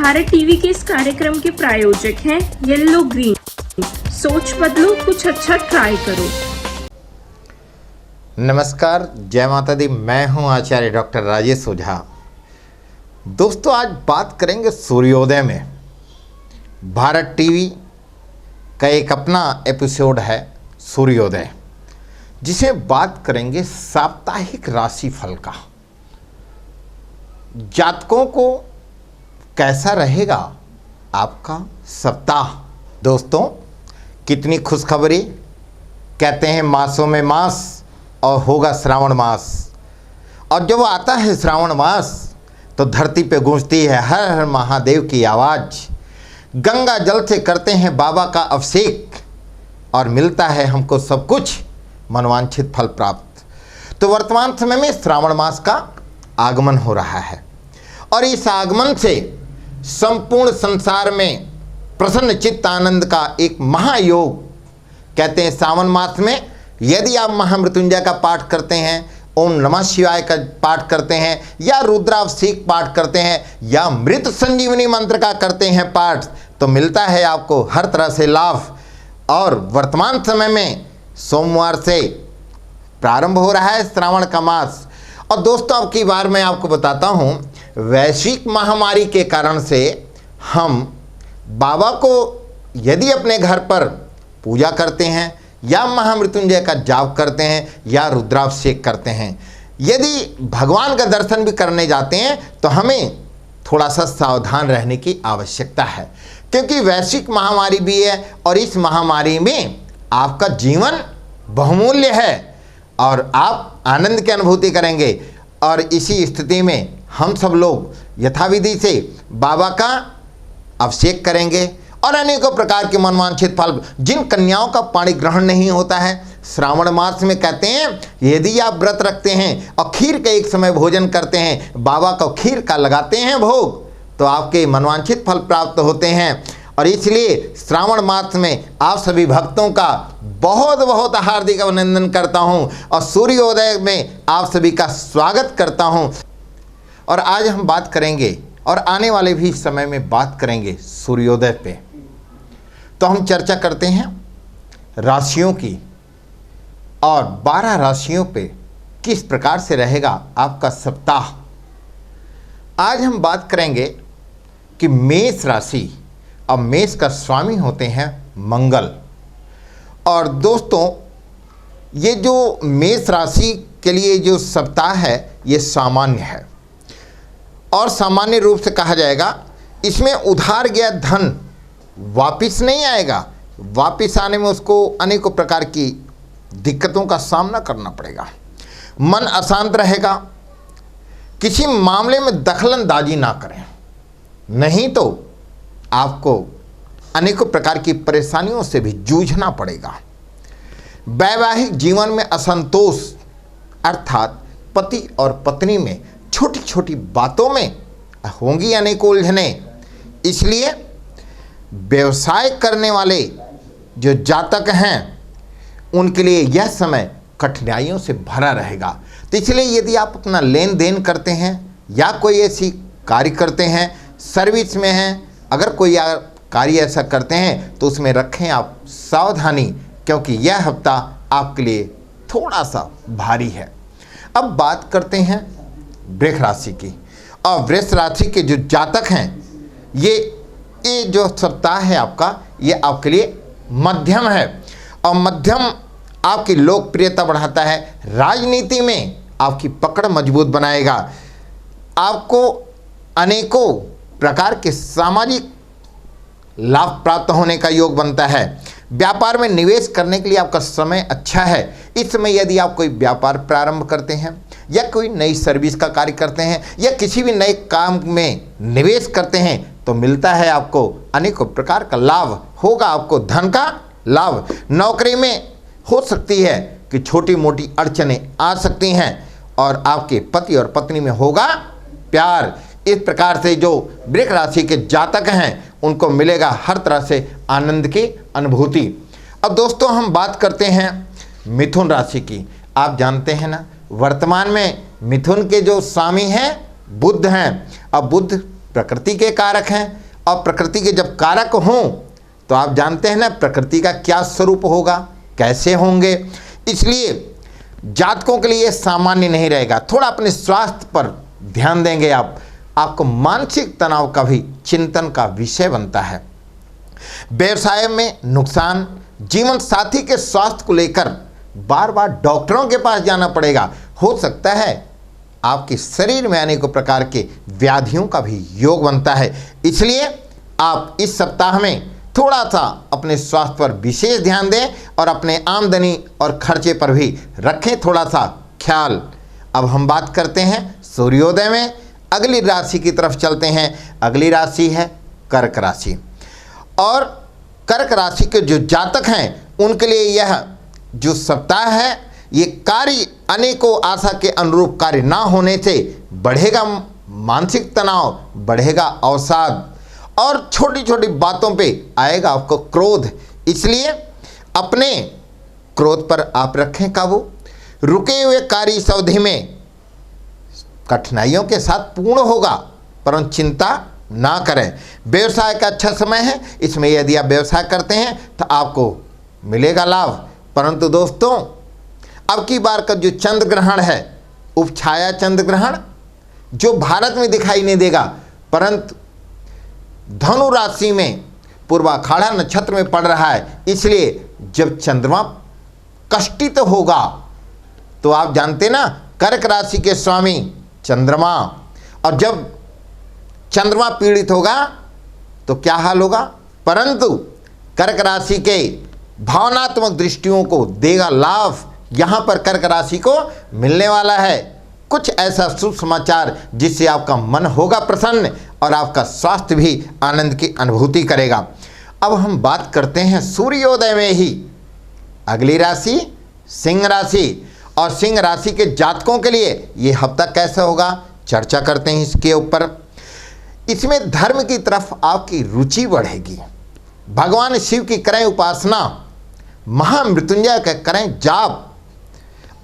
Bharat TV के इस कार्यक्रम के प्रायोजक हैं येलो ग्रीन। सोच बदलो, कुछ अच्छा ट्राई करो। नमस्कार, जय माता दी। मैं हूं आचार्य डॉक्टर राजेश ओझा। दोस्तों, आज बात करेंगे सूर्योदय में। भारत टीवी का एक अपना एपिसोड है सूर्योदय, जिसमें बात करेंगे साप्ताहिक राशिफल का। जातकों को कैसा रहेगा आपका सप्ताह। दोस्तों, कितनी खुशखबरी। कहते हैं मासों में मास और होगा श्रावण मास। और जब आता है श्रावण मास तो धरती पे गूंजती है हर हर महादेव की आवाज़। गंगा जल से करते हैं बाबा का अभिषेक और मिलता है हमको सब कुछ, मनवांछित फल प्राप्त। तो वर्तमान समय में श्रावण मास का आगमन हो रहा है और इस आगमन से संपूर्ण संसार में प्रसन्न चित्त आनंद का एक महायोग। कहते हैं सावन मास में यदि आप महामृत्युंजय का पाठ करते हैं, ओम नमः शिवाय का पाठ करते हैं, या रुद्राभिषेक पाठ करते हैं, या मृत संजीवनी मंत्र का करते हैं पाठ, तो मिलता है आपको हर तरह से लाभ। और वर्तमान समय में सोमवार से प्रारंभ हो रहा है श्रावण का मास। और दोस्तों, अब की बार मैं आपको बताता हूँ, वैश्विक महामारी के कारण से हम बाबा को यदि अपने घर पर पूजा करते हैं, या महामृत्युंजय का जाप करते हैं, या रुद्राभिषेक करते हैं, यदि भगवान का दर्शन भी करने जाते हैं तो हमें थोड़ा सा सावधान रहने की आवश्यकता है, क्योंकि वैश्विक महामारी भी है और इस महामारी में आपका जीवन बहुमूल्य है और आप आनंद की अनुभूति करेंगे। और इसी स्थिति में हम सब लोग यथाविधि से बाबा का अभिषेक करेंगे और अनेकों प्रकार के मनवांछित फल। जिन कन्याओं का पाणी ग्रहण नहीं होता है, श्रावण मास में कहते हैं यदि आप व्रत रखते हैं और खीर का एक समय भोजन करते हैं, बाबा को खीर का लगाते हैं भोग, तो आपके मनवांछित फल प्राप्त होते हैं। और इसलिए श्रावण मास में आप सभी भक्तों का बहुत बहुत हार्दिक अभिनंदन करता हूं और सूर्योदय में आप सभी का स्वागत करता हूं। और आज हम बात करेंगे और आने वाले भी समय में बात करेंगे सूर्योदय पे। तो हम चर्चा करते हैं राशियों की, और 12 राशियों पे किस प्रकार से रहेगा आपका सप्ताह। आज हम बात करेंगे कि मेष राशि, और मेष का स्वामी होते हैं मंगल। और दोस्तों, ये जो मेष राशि के लिए जो सप्ताह है ये सामान्य है, और सामान्य रूप से कहा जाएगा इसमें उधार गया धन वापिस नहीं आएगा। वापिस आने में उसको अनेकों प्रकार की दिक्कतों का सामना करना पड़ेगा। मन अशांत रहेगा। किसी मामले में दखलंदाजी ना करें, नहीं तो आपको अनेकों प्रकार की परेशानियों से भी जूझना पड़ेगा। वैवाहिक जीवन में असंतोष, अर्थात पति और पत्नी में छोटी छोटी बातों में होंगी अनेक उलझनें। इसलिए व्यवसाय करने वाले जो जातक हैं उनके लिए यह समय कठिनाइयों से भरा रहेगा। तो इसलिए यदि आप अपना लेन देन करते हैं या कोई ऐसी कार्य करते हैं, सर्विस में हैं, अगर कोई कार्य ऐसा करते हैं तो उसमें रखें आप सावधानी, क्योंकि यह हफ्ता आपके लिए थोड़ा सा भारी है। अब बात करते हैं वृष राशि की। और वृष राशि के जो जातक हैं, ये जो सप्ताह है आपका, ये आपके लिए मध्यम है। और मध्यम आपकी लोकप्रियता बढ़ाता है, राजनीति में आपकी पकड़ मजबूत बनाएगा, आपको अनेकों प्रकार के सामाजिक लाभ प्राप्त होने का योग बनता है। व्यापार में निवेश करने के लिए आपका समय अच्छा है। इस समय यदि आप कोई व्यापार प्रारंभ करते हैं, या कोई नई सर्विस का कार्य करते हैं, या किसी भी नए काम में निवेश करते हैं, तो मिलता है आपको अनेकों प्रकार का लाभ होगा, आपको धन का लाभ। नौकरी में हो सकती है कि छोटी मोटी अड़चनें आ सकती हैं, और आपके पति और पत्नी में होगा प्यार। इस प्रकार से जो वृष राशि के जातक हैं उनको मिलेगा हर तरह से आनंद की अनुभूति। अब दोस्तों, हम बात करते हैं मिथुन राशि की। आप जानते हैं ना, वर्तमान में मिथुन के जो स्वामी हैं बुध हैं। अब बुध प्रकृति के कारक हैं, और प्रकृति के जब कारक हों तो आप जानते हैं ना प्रकृति का क्या स्वरूप होगा, कैसे होंगे। इसलिए जातकों के लिए सामान्य नहीं रहेगा। थोड़ा अपने स्वास्थ्य पर ध्यान देंगे आपको मानसिक तनाव का भी चिंतन का विषय बनता है। व्यवसाय में नुकसान, जीवन साथी के स्वास्थ्य को लेकर बार बार डॉक्टरों के पास जाना पड़ेगा। हो सकता है आपके शरीर में अनेकों प्रकार के व्याधियों का भी योग बनता है। इसलिए आप इस सप्ताह में थोड़ा सा अपने स्वास्थ्य पर विशेष ध्यान दें और अपने आमदनी और खर्चे पर भी रखें थोड़ा सा ख्याल। अब हम बात करते हैं सूर्योदय में। अगली राशि की तरफ चलते हैं। अगली राशि है कर्क राशि, और कर्क राशि के जो जातक हैं उनके लिए यह जो सप्ताह है ये कार्य अनेकों आशा के अनुरूप कार्य ना होने से बढ़ेगा मानसिक तनाव, बढ़ेगा अवसाद, और छोटी छोटी बातों पे आएगा आपको क्रोध। इसलिए अपने क्रोध पर आप रखें काबू। रुके हुए कार्य इस अवधि में कठिनाइयों के साथ पूर्ण होगा, परंतु चिंता ना करें। व्यवसाय का अच्छा समय है, इसमें यदि आप व्यवसाय करते हैं तो आपको मिलेगा लाभ। परंतु दोस्तों, अब की बार का जो चंद्र ग्रहण है, उपछाया चंद्र ग्रहण, जो भारत में दिखाई नहीं देगा परंतु धनु राशि में पूर्वाखाड़ा नक्षत्र में पड़ रहा है। इसलिए जब चंद्रमा कष्टित होगा तो आप जानते ना कर्क राशि के स्वामी चंद्रमा, और जब चंद्रमा पीड़ित होगा तो क्या हाल होगा। परंतु कर्क राशि के भावनात्मक दृष्टियों को देगा लाभ। यहाँ पर कर्क राशि को मिलने वाला है कुछ ऐसा शुभ समाचार जिससे आपका मन होगा प्रसन्न और आपका स्वास्थ्य भी आनंद की अनुभूति करेगा। अब हम बात करते हैं सूर्योदय में ही अगली राशि सिंह राशि, और सिंह राशि के जातकों के लिए ये हफ्ता कैसा होगा चर्चा करते हैं इसके ऊपर। इसमें धर्म की तरफ आपकी रुचि बढ़ेगी। भगवान शिव की करें उपासना, महामृत्युंजय का करें जाप,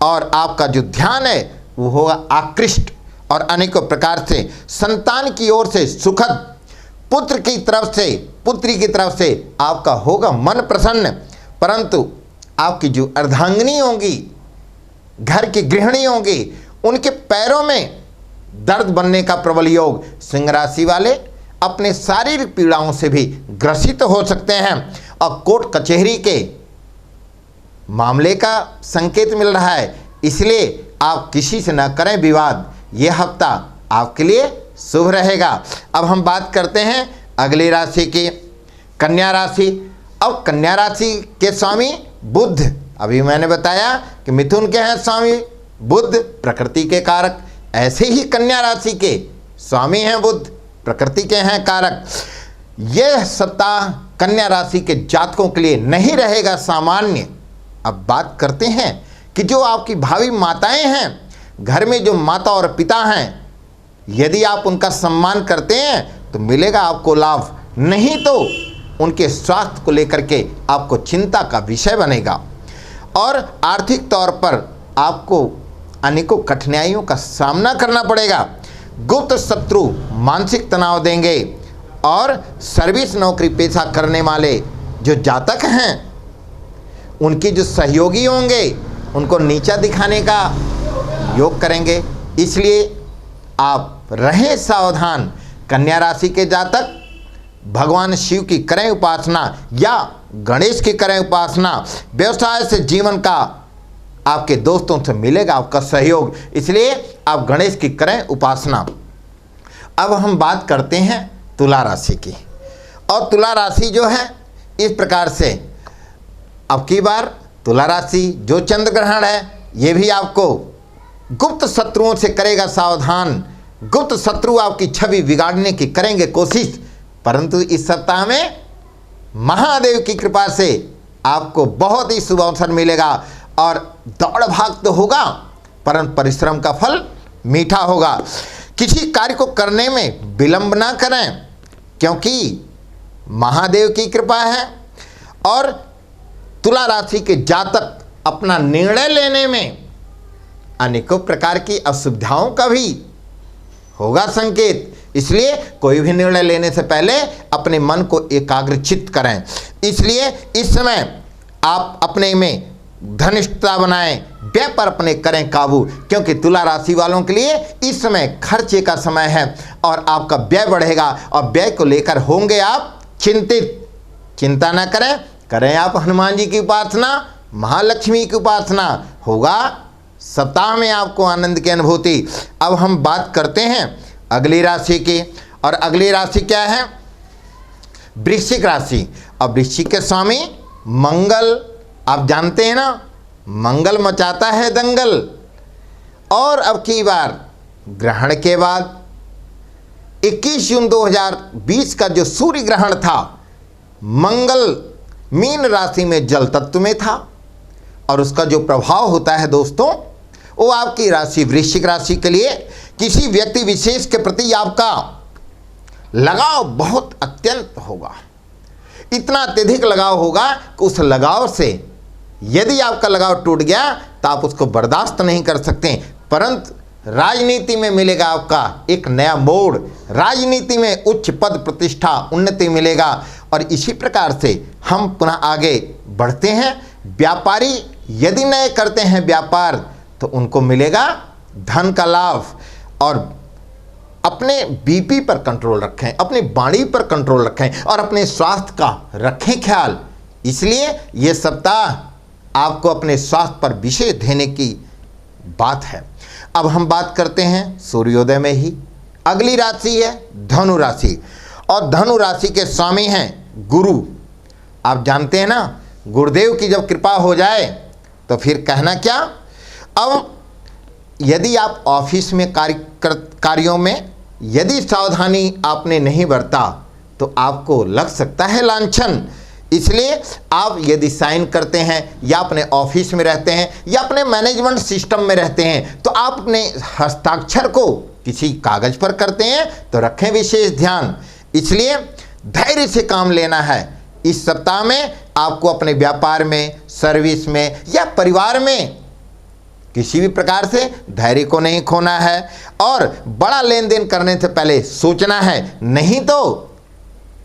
और आपका जो ध्यान है वो होगा आकृष्ट, और अनेकों प्रकार से संतान की ओर से सुखद, पुत्र की तरफ से पुत्री की तरफ से आपका होगा मन प्रसन्न। परंतु आपकी जो अर्धांगिनी होंगी, घर की गृहिणी होंगी, उनके पैरों में दर्द बनने का प्रबल योग। सिंह राशि वाले अपने शारीरिक पीड़ाओं से भी ग्रसित हो सकते हैं, और कोर्ट कचहरी के मामले का संकेत मिल रहा है। इसलिए आप किसी से न करें विवाद। यह हफ्ता आपके लिए शुभ रहेगा। अब हम बात करते हैं अगली राशि की कन्या राशि। अब कन्या राशि के स्वामी बुध, अभी मैंने बताया कि मिथुन के हैं स्वामी बुध, प्रकृति के कारक। ऐसे ही कन्या राशि के स्वामी हैं बुध, प्रकृति के हैं कारक। यह सप्ताह कन्या राशि के जातकों के लिए नहीं रहेगा सामान्य। अब बात करते हैं कि जो आपकी भावी माताएं हैं, घर में जो माता और पिता हैं, यदि आप उनका सम्मान करते हैं तो मिलेगा आपको लाभ, नहीं तो उनके स्वास्थ्य को लेकर के आपको चिंता का विषय बनेगा, और आर्थिक तौर पर आपको अनेकों कठिनाइयों का सामना करना पड़ेगा। गुप्त शत्रु मानसिक तनाव देंगे, और सर्विस नौकरी पेशा करने वाले जो जातक हैं उनके जो सहयोगी होंगे उनको नीचा दिखाने का योग करेंगे। इसलिए आप रहें सावधान। कन्या राशि के जातक भगवान शिव की करें उपासना या गणेश की करें उपासना। व्यवसाय से जीवन का आपके दोस्तों से मिलेगा आपका सहयोग, इसलिए आप गणेश की करें उपासना। अब हम बात करते हैं तुला राशि की, और तुला राशि जो है इस प्रकार से अब की बार तुला राशि जो चंद्र ग्रहण है ये भी आपको गुप्त शत्रुओं से करेगा सावधान। गुप्त शत्रु आपकी छवि बिगाड़ने की करेंगे कोशिश, परंतु इस सप्ताह में महादेव की कृपा से आपको बहुत ही शुभ अवसर मिलेगा, और दौड़ भाग तो होगा परंतु परिश्रम का फल मीठा होगा। किसी कार्य को करने में विलंब ना करें, क्योंकि महादेव की कृपा है। और तुला राशि के जातक अपना निर्णय लेने में अनेकों प्रकार की असुविधाओं का भी होगा संकेत। इसलिए कोई भी निर्णय लेने से पहले अपने मन को एकाग्रचित्त करें। इसलिए इस समय आप अपने में धनिष्ठता बनाएं, व्यय पर अपने करें काबू, क्योंकि तुला राशि वालों के लिए इस समय खर्चे का समय है और आपका व्यय बढ़ेगा और व्यय को लेकर होंगे आप चिंतित। चिंता न करें, करें आप हनुमान जी की उपासना, महालक्ष्मी की उपासना, होगा सप्ताह में आपको आनंद की अनुभूति। अब हम बात करते हैं अगली राशि की, और अगली राशि क्या है? वृश्चिक राशि। और वृश्चिक के स्वामी मंगल, आप जानते हैं ना, मंगल मचाता है दंगल। और अब की बार ग्रहण के बाद 21 जून 2020 का जो सूर्य ग्रहण था, मंगल मीन राशि में जल तत्व में था और उसका जो प्रभाव होता है दोस्तों, वो आपकी राशि वृश्चिक राशि के लिए किसी व्यक्ति विशेष के प्रति आपका लगाव बहुत अत्यंत होगा। इतना अत्यधिक लगाव होगा कि उस लगाव से यदि आपका लगाव टूट गया तो आप उसको बर्दाश्त नहीं कर सकते। परंतु राजनीति में मिलेगा आपका एक नया मोड़, राजनीति में उच्च पद प्रतिष्ठा उन्नति मिलेगा। और इसी प्रकार से हम पुनः आगे बढ़ते हैं। व्यापारी यदि नए करते हैं व्यापार तो उनको मिलेगा धन का लाभ। और अपने बीपी पर कंट्रोल रखें, अपनी वाणी पर कंट्रोल रखें और अपने स्वास्थ्य का रखें ख्याल। इसलिए ये सप्ताह आपको अपने स्वास्थ्य पर विशेष देने की बात है। अब हम बात करते हैं सूर्योदय में ही अगली राशि है धनु राशि, और धनु राशि के स्वामी हैं गुरु। आप जानते हैं ना, गुरुदेव की जब कृपा हो जाए तो फिर कहना क्या। अब यदि आप ऑफिस में कार्यों में यदि सावधानी आपने नहीं बरता तो आपको लग सकता है लांछन। इसलिए आप यदि साइन करते हैं या अपने ऑफिस में रहते हैं या अपने मैनेजमेंट सिस्टम में रहते हैं तो आप अपने हस्ताक्षर को किसी कागज पर करते हैं तो रखें विशेष ध्यान। इसलिए धैर्य से काम लेना है। इस सप्ताह में आपको अपने व्यापार में, सर्विस में या परिवार में किसी भी प्रकार से धैर्य को नहीं खोना है और बड़ा लेन देन करने से पहले सोचना है, नहीं तो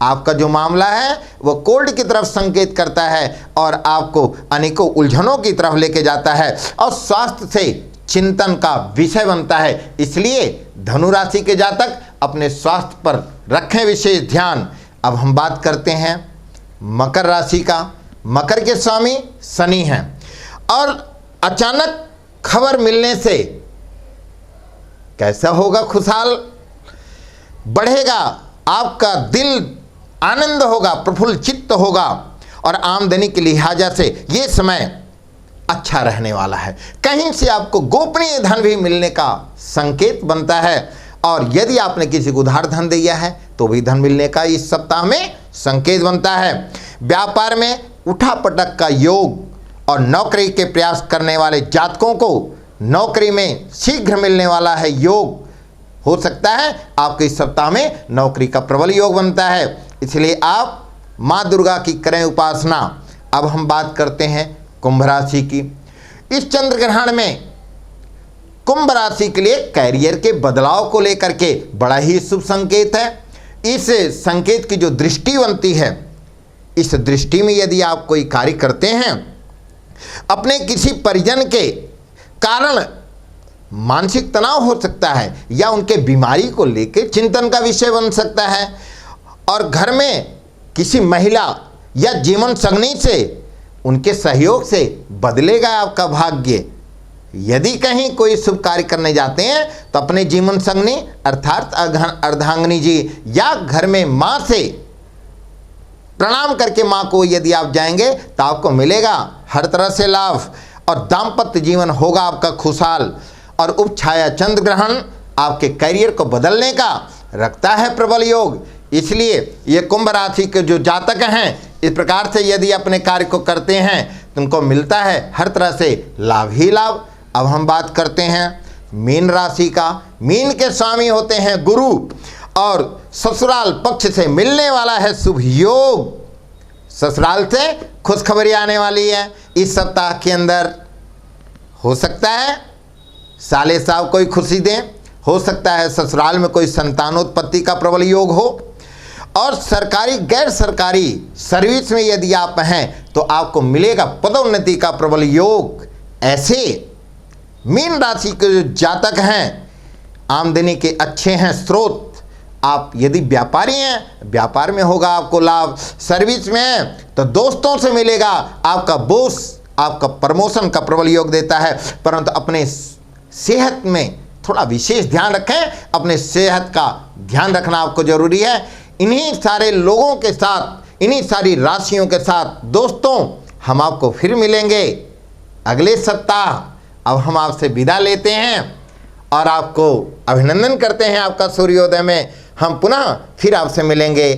आपका जो मामला है वो कोर्ट की तरफ संकेत करता है और आपको अनेकों उलझनों की तरफ लेके जाता है और स्वास्थ्य से चिंतन का विषय बनता है। इसलिए धनु राशि के जातक अपने स्वास्थ्य पर रखें विशेष ध्यान। अब हम बात करते हैं मकर राशि का। मकर के स्वामी शनि हैं और अचानक खबर मिलने से कैसा होगा, खुशहाल बढ़ेगा, आपका दिल आनंद होगा, प्रफुल्ल चित्त होगा और आमदनी के लिहाजा से ये समय अच्छा रहने वाला है। कहीं से आपको गोपनीय धन भी मिलने का संकेत बनता है और यदि आपने किसी को उधार धन दिया है तो भी धन मिलने का इस सप्ताह में संकेत बनता है। व्यापार में उठापटक का योग और नौकरी के प्रयास करने वाले जातकों को नौकरी में शीघ्र मिलने वाला है योग। हो सकता है आपके इस सप्ताह में नौकरी का प्रबल योग बनता है। इसलिए आप माँ दुर्गा की करें उपासना। अब हम बात करते हैं कुंभ राशि की। इस चंद्र ग्रहण में कुंभ राशि के लिए कैरियर के बदलाव को लेकर के बड़ा ही शुभ संकेत है। इस संकेत की जो दृष्टि बनती है, इस दृष्टि में यदि आप कोई कार्य करते हैं, अपने किसी परिजन के कारण मानसिक तनाव हो सकता है या उनके बीमारी को लेकर चिंतन का विषय बन सकता है और घर में किसी महिला या जीवन संगनी से उनके सहयोग से बदलेगा आपका भाग्य। यदि कहीं कोई शुभ कार्य करने जाते हैं तो अपने जीवन संगनी अर्थात अर्धांगिनी जी या घर में माँ से प्रणाम करके माँ को यदि आप जाएंगे तो आपको मिलेगा हर तरह से लाभ और दाम्पत्य जीवन होगा आपका खुशहाल। और उपछाया चंद्र ग्रहण आपके करियर को बदलने का रखता है प्रबल योग। इसलिए ये कुंभ राशि के जो जातक हैं इस प्रकार से यदि अपने कार्य को करते हैं तो उनको मिलता है हर तरह से लाभ ही लाभ। अब हम बात करते हैं मीन राशि का। मीन के स्वामी होते हैं गुरु और ससुराल पक्ष से मिलने वाला है शुभ योग। ससुराल से खुशखबरी आने वाली है इस सप्ताह के अंदर। हो सकता है साले साहब कोई खुशी दें, हो सकता है ससुराल में कोई संतानोत्पत्ति का प्रबल योग हो, और सरकारी गैर सरकारी सर्विस में यदि आप हैं तो आपको मिलेगा पदोन्नति का प्रबल योग। ऐसे मीन राशि के जो जातक हैं, आमदनी के अच्छे हैं स्रोत। आप यदि व्यापारी हैं, व्यापार में होगा आपको लाभ। सर्विस में हैं तो दोस्तों से मिलेगा। आपका बॉस आपका प्रमोशन का प्रबल योग देता है, परंतु अपने सेहत में थोड़ा विशेष ध्यान रखें। अपने सेहत का ध्यान रखना आपको जरूरी है। इन्हीं सारे लोगों के साथ, इन्हीं सारी राशियों के साथ दोस्तों हम आपको फिर मिलेंगे अगले सप्ताह। अब हम आपसे विदा लेते हैं और आपको अभिनंदन करते हैं आपका सूर्योदय में। हम पुनः फिर आपसे मिलेंगे।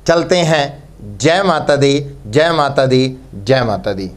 चलते हैं। जय माता दी, जय माता दी, जय माता दी।